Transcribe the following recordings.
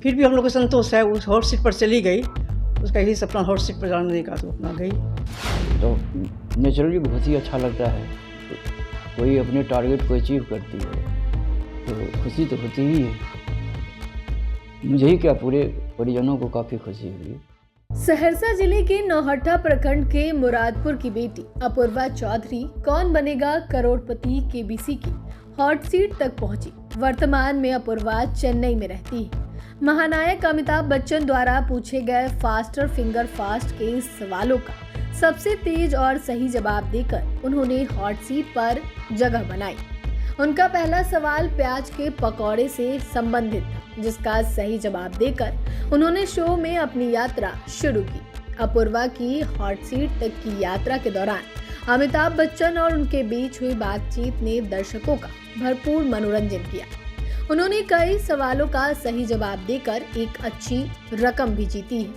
फिर भी हम लोग को संतोष है, उस हॉट सीट पर चली गई, उसका यही सपना हॉट सीट पर जाने का, तो अपना गई। तो नेचुरली बहुत ही अच्छा लगता है। कोई अपने टारगेट को अचीव करती है तो खुशी तो होती ही है। मुझे ही क्या, पूरे परिजनों को काफ़ी खुशी हुई। सहरसा जिले के नौहट्टा प्रखंड के मुरादपुर की बेटी अपूर्वा चौधरी कौन बनेगा करोड़पति केबीसी की हॉट सीट तक पहुंची। वर्तमान में अपूर्वा चेन्नई में रहती है। महानायक अमिताभ बच्चन द्वारा पूछे गए फास्टर फिंगर फास्ट के सवालों का सबसे तेज और सही जवाब देकर उन्होंने हॉट सीट पर जगह बनाई। उनका पहला सवाल प्याज के पकौड़े से संबंधित था, जिसका सही जवाब देकर उन्होंने शो में अपनी यात्रा शुरू की। अपूर्वा की हॉट सीट तक की यात्रा के दौरान अमिताभ बच्चन और उनके बीच हुई बातचीत ने दर्शकों का भरपूर मनोरंजन किया। उन्होंने कई सवालों का सही जवाब देकर एक अच्छी रकम भी जीती है।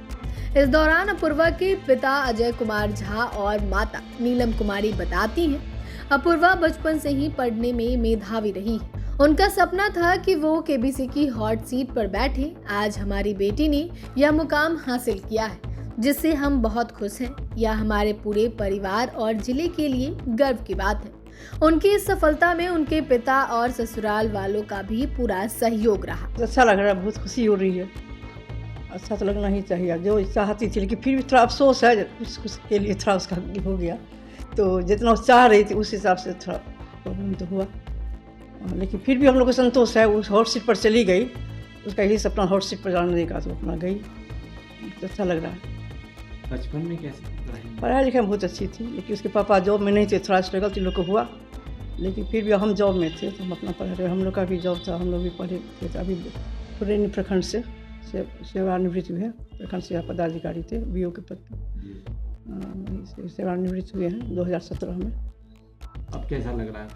इस दौरान अपूर्वा के पिता अजय कुमार झा और माता नीलम कुमारी बताती हैं, अपूर्वा बचपन से ही पढ़ने में मेधावी रही है। उनका सपना था कि वो केबीसी की हॉट सीट पर बैठे। आज हमारी बेटी ने यह मुकाम हासिल किया है, जिससे हम बहुत खुश हैं। यह हमारे पूरे परिवार और जिले के लिए गर्व की बात है। उनकी इस सफलता में उनके पिता और ससुराल वालों का भी पूरा सहयोग रहा। अच्छा लग रहा है, बहुत खुशी हो रही है। अच्छा तो लगना ही चाहिए। जो चाहती थी, लेकिन फिर भी थोड़ा अफसोस है, कुछ के लिए थोड़ा उसका हो गया। तो जितना चाह रही थी उस हिसाब से थोड़ा प्रॉब्लम तो हुआ, लेकिन फिर भी हम लोग को संतोष है, उस हॉट सीट पर चली गई, उसका यही सपना हॉट सीट पर जाने का, तो अपना गई। तो अच्छा लग रहा है। बचपन में कैसे पढ़ाई लिखाई बहुत अच्छी थी, लेकिन उसके पापा जॉब में नहीं थे, थोड़ा स्ट्रगल तो लोग को हुआ, लेकिन फिर भी हम जॉब में थे तो हम अपना पढ़े रहे। हम लोग का भी जॉब था, हम लोग भी पढ़े थे। तो अभी पुरैनी प्रखंड से सेवानिवृत्त हुए हैं। प्रखंड सेवा पदाधिकारी थे, बीओ के पद पर सेवानिवृत्त हुए हैं 2017 में। अब कैसा लग रहा है?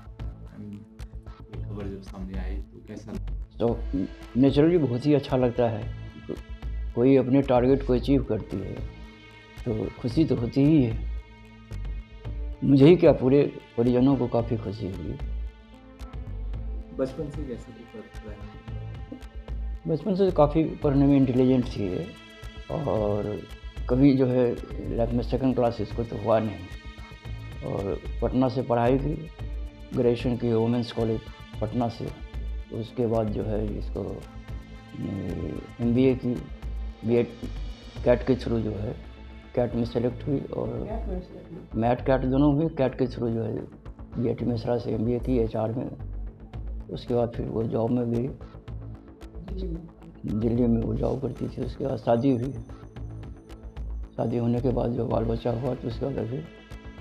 ये खबर जब सामने आई तो कैसा? तो नेचुरली बहुत ही अच्छा लगता है। कोई अपने टारगेट को अचीव करती है तो खुशी तो होती ही है। मुझे ही क्या, पूरे परिजनों को काफ़ी खुशी हुई। बचपन से कैसे पढ़ता है? बचपन से काफ़ी पढ़ने में इंटेलिजेंट थी और कभी जो है लाइफ में सेकंड क्लास इसको तो हुआ नहीं। और पटना से पढ़ाई की, ग्रेजुएशन की वुमेंस कॉलेज पटना से। उसके बाद जो है इसको MBA की, B.Ed कैट के थ्रू जो है कैट में सेलेक्ट हुई और मैट कैट दोनों हुए। कैट के थ्रू जो है B.Ed मिश्रा से MBA की HR में। उसके बाद फिर वो जॉब में भी दिल्ली में वो जॉब करती थी। उसके बाद शादी हुई। शादी होने के बाद जो बाल बच्चा हुआ तो उसके बाद फिर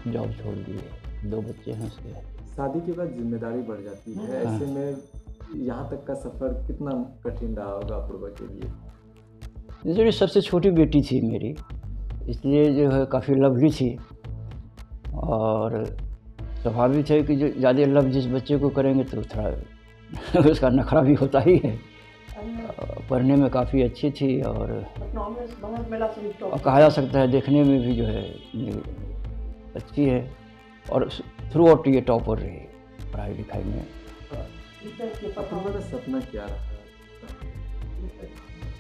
जॉब छोड़ दी है। 2 बच्चे हैं उसके। शादी के बाद जिम्मेदारी बढ़ जाती है। ऐसे में यहाँ तक का सफ़र कितना कठिन रहा होगा अपूर्वा के लिए? जो सबसे छोटी बेटी थी मेरी, इसलिए जो है काफ़ी लवली थी और स्वाभाविक है कि जो ज़्यादा लव जिस बच्चे को करेंगे तो थोड़ा उसका नखरा भी होता ही है। पढ़ने में काफ़ी अच्छी थी और कहा जा सकता है देखने में भी जो है अच्छी है और थ्रू आउट ये टॉपर रही पढ़ाई लिखाई में। अपूर्वा का सपना क्या रहा?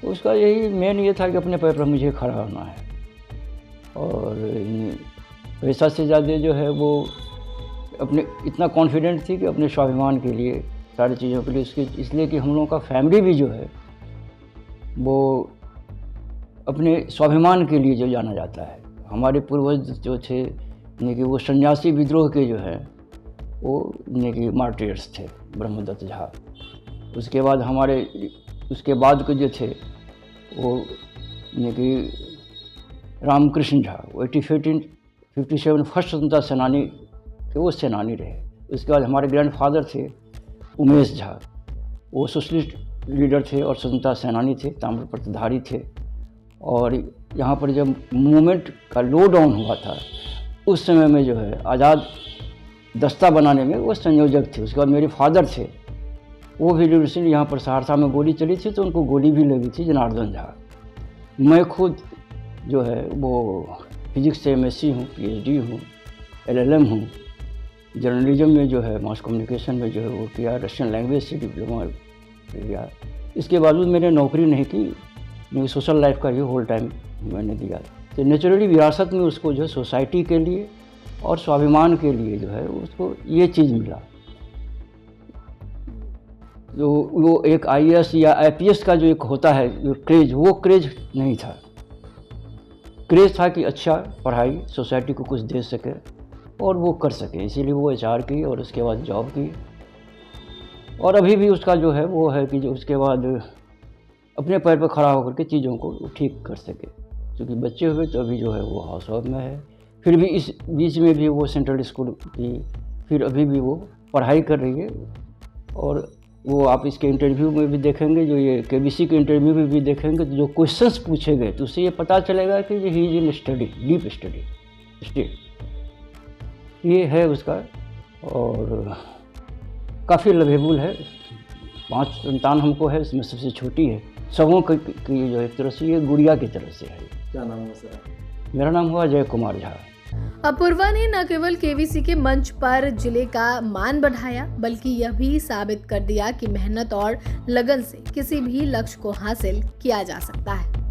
उसका यही मेन ये था कि अपने पैर पर मुझे खड़ा होना है और पैसा से ज़्यादा जो है वो अपने इतना कॉन्फिडेंट थी कि अपने स्वाभिमान के लिए, सारी चीज़ों के लिए उसके, इसलिए कि हम लोगों का फैमिली भी जो है वो अपने स्वाभिमान के लिए जो जाना जाता है। हमारे पूर्वज जो थे यानी कि वो सन्यासी विद्रोह के जो है वो यानी कि मार्टियर्स थे, ब्रह्मदत्त झा। उसके बाद उसके बाद के जो थे वो यानी कि रामकृष्ण झा, वो 1857 फर्स्ट स्वतंत्रता सेनानी के वो सेनानी रहे। उसके बाद हमारे ग्रैंडफादर थे उमेश झा, वो सोशलिस्ट लीडर थे और स्वतंत्रता सेनानी थे, ताम्रपत्रधारी थे। और यहाँ पर जब मूवमेंट का लो डाउन हुआ था उस समय में जो है आज़ाद दस्ता बनाने में वो संयोजक थे। उसके बाद मेरे फादर थे, वो भी रिसेंटली यहाँ पर सहरसा में गोली चली थी तो उनको गोली भी लगी थी, जनार्दन झा। मैं खुद जो है वो फिजिक्स से MSc हूँ, PhD हूँ, LLM हूँ। जर्नलिज्म में जो है मास कम्युनिकेशन में जो है वो किया, रशियन लैंग्वेज से डिप्लोमा किया। इसके बावजूद मैंने नौकरी नहीं की, मेरी सोशल लाइफ का ही होल टाइम मैंने दिया। तो नेचुरली विरासत में उसको जो है सोसाइटी के लिए और स्वाभिमान के लिए जो है उसको ये चीज़ मिला। जो वो एक IAS या IPS का जो एक होता है जो क्रेज, वो क्रेज नहीं था। क्रेज था कि अच्छा पढ़ाई सोसाइटी को कुछ दे सके और वो कर सके, इसीलिए वो HR की और उसके बाद जॉब की। और अभी भी उसका जो है वो है कि जो उसके बाद अपने पैर पर खड़ा होकर के चीज़ों को ठीक कर सके। क्योंकि बच्चे हुए तो अभी जो है वो हाउस वाइफ में है, फिर भी इस बीच में भी वो सेंट्रल स्कूल की, फिर अभी भी वो पढ़ाई कर रही है। और वो आप इसके इंटरव्यू में भी देखेंगे, जो ये KBC के इंटरव्यू में भी देखेंगे, तो जो क्वेश्चंस पूछे गए तो उससे ये पता चलेगा कि he is in study, deep steady state ये है उसका। और काफ़ी लवेबल है। 5 संतान हमको है, इसमें सबसे छोटी है। सबों की जो एक तरह से ये गुड़िया की तरह से है। क्या नाम है सर? मेरा नाम हुआ अजय कुमार झा। अपूर्वा ने न केवल KBC के मंच पर जिले का मान बढ़ाया, बल्कि यह भी साबित कर दिया कि मेहनत और लगन से किसी भी लक्ष्य को हासिल किया जा सकता है।